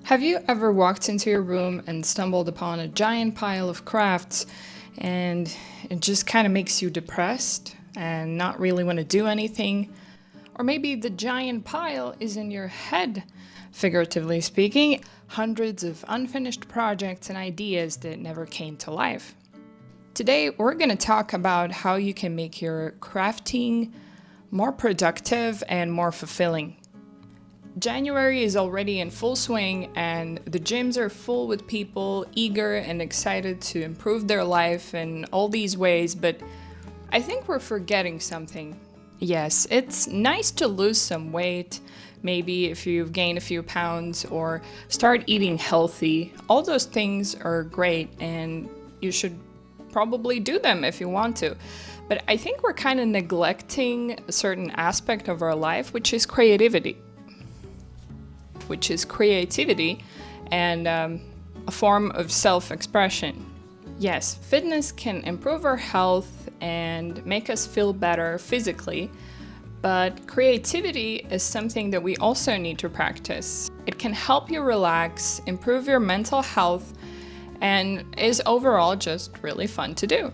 Have you ever walked into your room and stumbled upon a giant pile of crafts and it just kind of makes you depressed and not really want to do anything? Or maybe the giant pile is in your head, figuratively speaking, hundreds of unfinished projects and ideas that never came to life. Today, we're going to talk about how you can make your crafting more productive and more fulfilling. January is already in full swing and the gyms are full with people eager and excited to improve their life in all these ways, but I think we're forgetting something. Yes, it's nice to lose some weight, maybe if you've gained a few pounds, or start eating healthy. All those things are great and you should probably do them if you want to. But I think we're kind of neglecting a certain aspect of our life, which is creativity and a form of self-expression. Yes, fitness can improve our health and make us feel better physically, but creativity is something that we also need to practice. It can help you relax, improve your mental health, and is overall just really fun to do.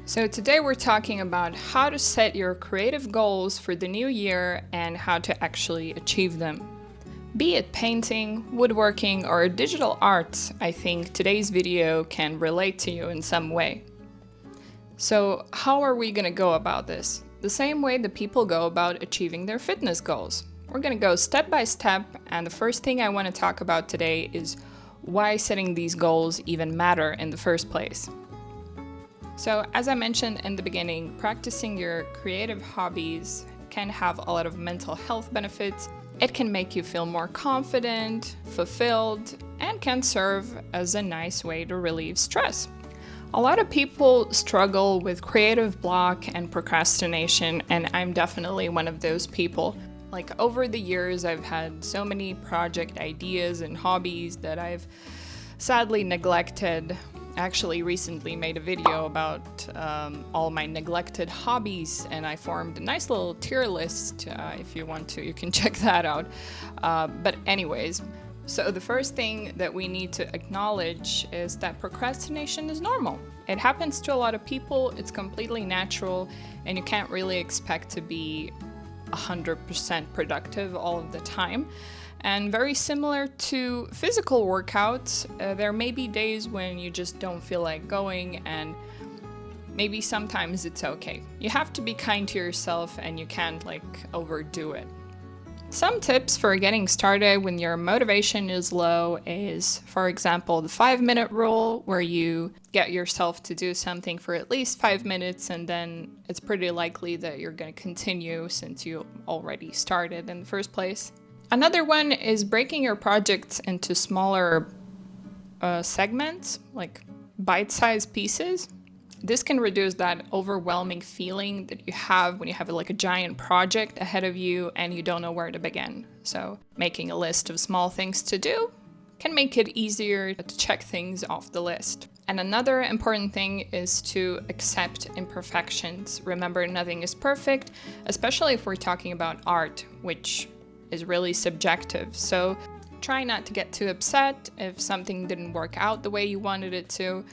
So today we're talking about how to set your creative goals for the new year and how to actually achieve them. Be it painting, woodworking, or digital art, I think today's video can relate to you in some way. So how are we going to go about this? The same way that people go about achieving their fitness goals. We're going to go step by step, and the first thing I want to talk about today is why setting these goals even matter in the first place. So as I mentioned in the beginning, practicing your creative hobbies can have a lot of mental health benefits. It can make you feel more confident, fulfilled, and can serve as a nice way to relieve stress. A lot of people struggle with creative block and procrastination, and I'm definitely one of those people. Like over the years, I've had so many project ideas and hobbies that I've sadly neglected. Actually recently made a video about all my neglected hobbies, and I formed a nice little tier list. If you want to, you can check that out. But anyways, so the first thing that we need to acknowledge is that procrastination is normal. It happens to a lot of people, it's completely natural, and you can't really expect to be 100% productive all of the time. And very similar to physical workouts, there may be days when you just don't feel like going, and maybe sometimes it's okay. You have to be kind to yourself and you can't overdo it. Some tips for getting started when your motivation is low is, for example, the 5-minute rule, where you get yourself to do something for at least 5 minutes, and then it's pretty likely that you're going to continue since you already started in the first place. Another one is breaking your projects into smaller segments, like bite-sized pieces. This can reduce that overwhelming feeling that you have when you have a giant project ahead of you and you don't know where to begin. So making a list of small things to do can make it easier to check things off the list. And another important thing is to accept imperfections. Remember, nothing is perfect, especially if we're talking about art, which is really subjective. So try not to get too upset if something didn't work out the way you wanted it to,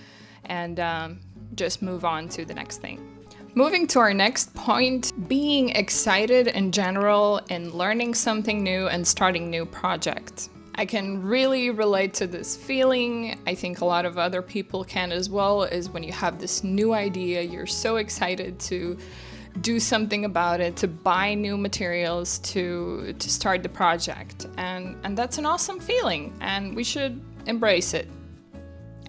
and just move on to the next thing. Moving to our next point, being excited in general and learning something new and starting new projects. I can really relate to this feeling. I think a lot of other people can as well, is when you have this new idea, you're so excited to do something about it, to buy new materials, to start the project. And that's an awesome feeling, and we should embrace it.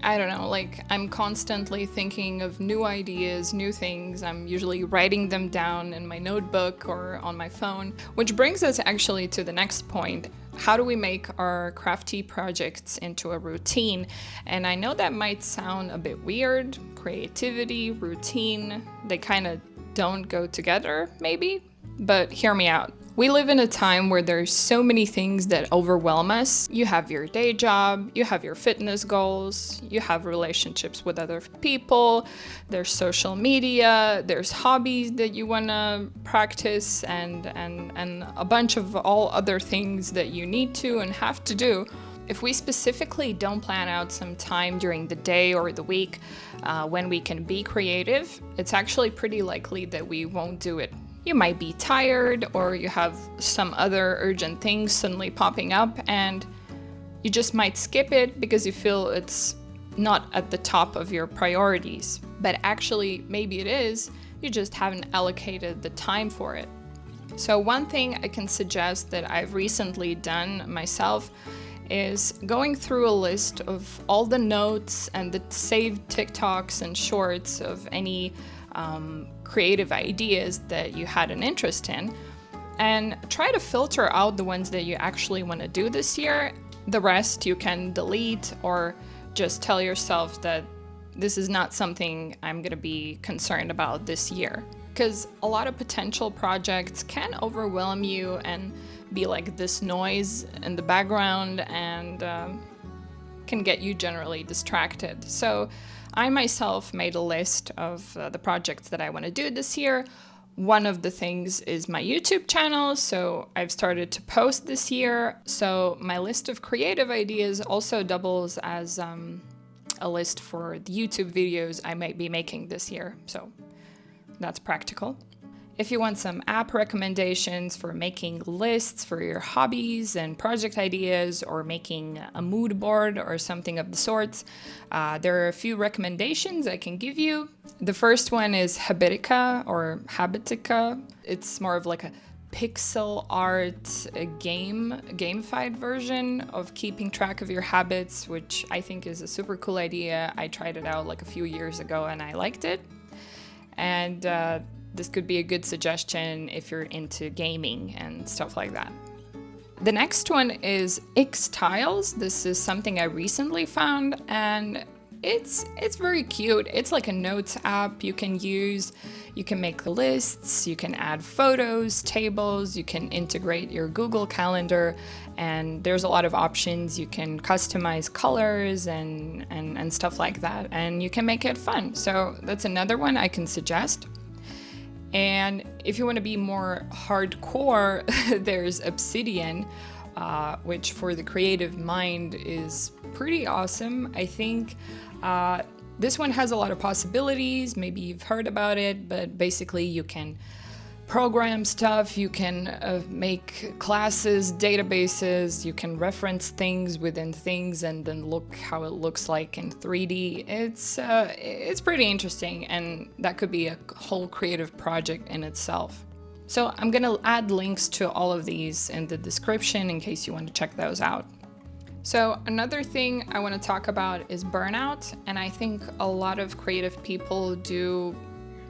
I don't know, I'm constantly thinking of new ideas, new things. I'm usually writing them down in my notebook or on my phone, which brings us actually to the next point. How do we make our crafty projects into a routine? And I know that might sound a bit weird. Creativity, routine, they kind of don't go together, maybe, but hear me out. We live in a time where there's so many things that overwhelm us. You have your day job, you have your fitness goals, you have relationships with other people, there's social media, there's hobbies that you want to practice, and a bunch of all other things that you need to and have to do. If we specifically don't plan out some time during the day or the week when we can be creative, it's actually pretty likely that we won't do it. You might be tired, or you have some other urgent things suddenly popping up, and you just might skip it because you feel it's not at the top of your priorities. But actually, maybe it is, you just haven't allocated the time for it. So one thing I can suggest that I've recently done myself is going through a list of all the notes and the saved TikToks and shorts of any creative ideas that you had an interest in, and try to filter out the ones that you actually want to do this year. The rest you can delete, or just tell yourself that this is not something I'm going to be concerned about this year. Because a lot of potential projects can overwhelm you and be like this noise in the background, and can get you generally distracted. So I myself made a list of the projects that I want to do this year. One of the things is my YouTube channel, so I've started to post this year. So my list of creative ideas also doubles as a list for the YouTube videos I might be making this year. So that's practical. If you want some app recommendations for making lists for your hobbies and project ideas, or making a mood board or something of the sorts, there are a few recommendations I can give you. The first one is Habitica or Habitica. It's more of like a pixel art gamified version of keeping track of your habits, which I think is a super cool idea. I tried it out like a few years ago and I liked it. And this could be a good suggestion if you're into gaming and stuff like that. The next one is xTiles. This is something I recently found, and it's very cute. It's like a notes app you can use. You can make lists, you can add photos, tables, you can integrate your Google Calendar, and there's a lot of options. You can customize colors and stuff like that, and you can make it fun. So that's another one I can suggest. And if you want to be more hardcore, there's Obsidian, which for the creative mind is pretty awesome. I think this one has a lot of possibilities. Maybe you've heard about it, but basically you can program stuff, you can make classes, databases, you can reference things within things and then look how it looks like in 3D. It's pretty interesting, and that could be a whole creative project in itself. So I'm gonna add links to all of these in the description in case you want to check those out. So another thing I want to talk about is burnout, and I think a lot of creative people do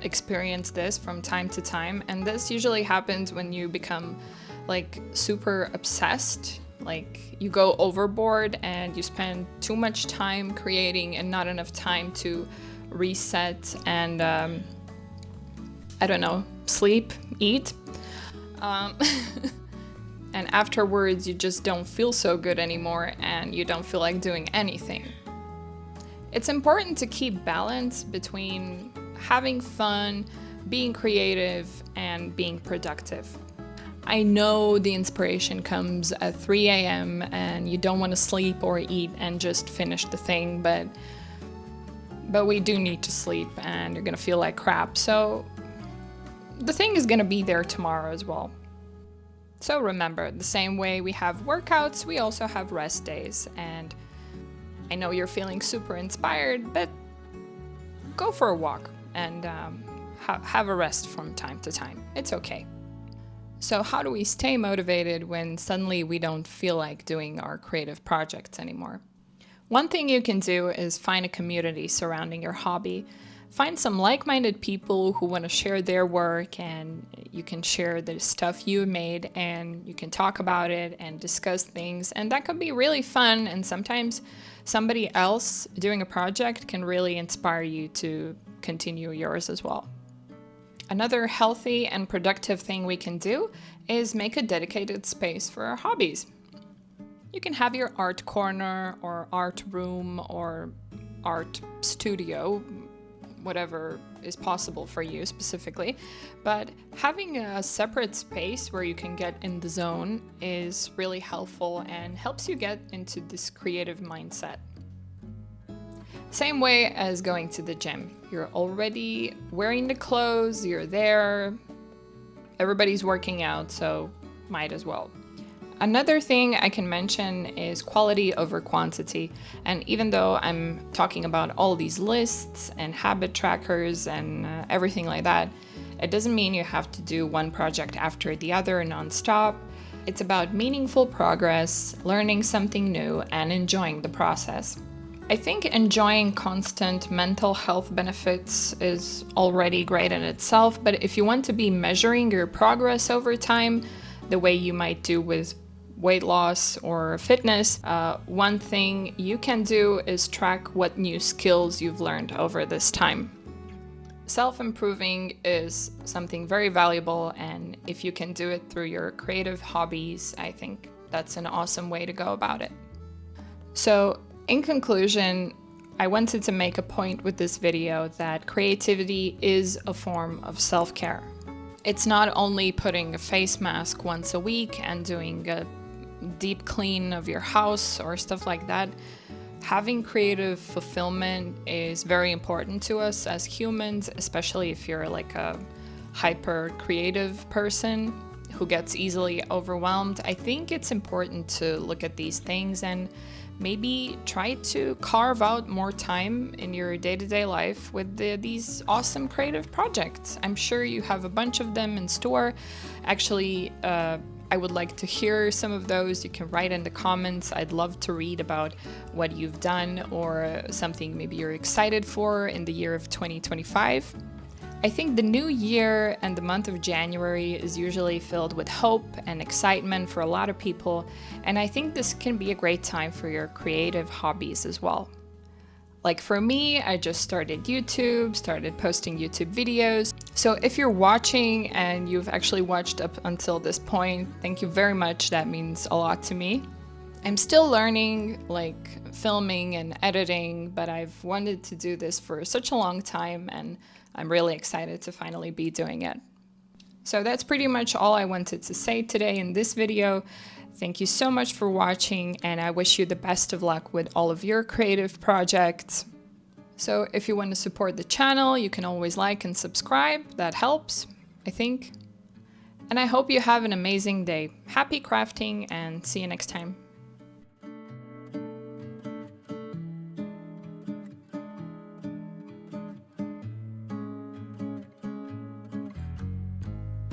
experience this from time to time, and this usually happens when you become like super obsessed, like you go overboard and you spend too much time creating and not enough time to reset and I don't know, sleep, eat. And afterwards you just don't feel so good anymore and you don't feel like doing anything. It's important to keep balance between having fun, being creative, and being productive. I know the inspiration comes at 3 a.m. and you don't want to sleep or eat and just finish the thing, but we do need to sleep and you're gonna feel like crap. So the thing is gonna be there tomorrow as well. So remember, the same way we have workouts, we also have rest days. And I know you're feeling super inspired, but go for a walk and have a rest from time to time. It's okay. So how do we stay motivated when suddenly we don't feel like doing our creative projects anymore? One thing you can do is find a community surrounding your hobby. Find some like-minded people who want to share their work, and you can share the stuff you made and you can talk about it and discuss things, and that can be really fun. And sometimes somebody else doing a project can really inspire you to continue yours as well. Another healthy and productive thing we can do is make a dedicated space for our hobbies. You can have your art corner or art room or art studio, whatever is possible for you specifically. But having a separate space where you can get in the zone is really helpful and helps you get into this creative mindset. Same way as going to the gym. You're already wearing the clothes, you're there, everybody's working out, so might as well. Another thing I can mention is quality over quantity. And even though I'm talking about all these lists and habit trackers and everything like that, it doesn't mean you have to do one project after the other nonstop. It's about meaningful progress, learning something new, and enjoying the process. I think enjoying constant mental health benefits is already great in itself, but if you want to be measuring your progress over time, the way you might do with weight loss or fitness, one thing you can do is track what new skills you've learned over this time. Self-improving is something very valuable, and if you can do it through your creative hobbies, I think that's an awesome way to go about it. So, in conclusion, I wanted to make a point with this video that creativity is a form of self-care. It's not only putting a face mask once a week and doing a deep clean of your house or stuff like that. Having creative fulfillment is very important to us as humans, especially if you're like a hyper creative person who gets easily overwhelmed. I think it's important to look at these things and maybe try to carve out more time in your day-to-day life with these awesome creative projects. I'm sure you have a bunch of them in store. Actually, I would like to hear some of those. You can write in the comments. I'd love to read about what you've done or something maybe you're excited for in the year of 2025. I think the new year and the month of January is usually filled with hope and excitement for a lot of people, and I think this can be a great time for your creative hobbies as well. Like for me, I just started posting YouTube videos. So if you're watching and you've actually watched up until this point, thank you very much. That means a lot to me. I'm still learning like filming and editing, but I've wanted to do this for such a long time and I'm really excited to finally be doing it. So that's pretty much all I wanted to say today in this video. Thank you so much for watching, and I wish you the best of luck with all of your creative projects. So if you want to support the channel, you can always like and subscribe. That helps, I think. And I hope you have an amazing day. Happy crafting and see you next time.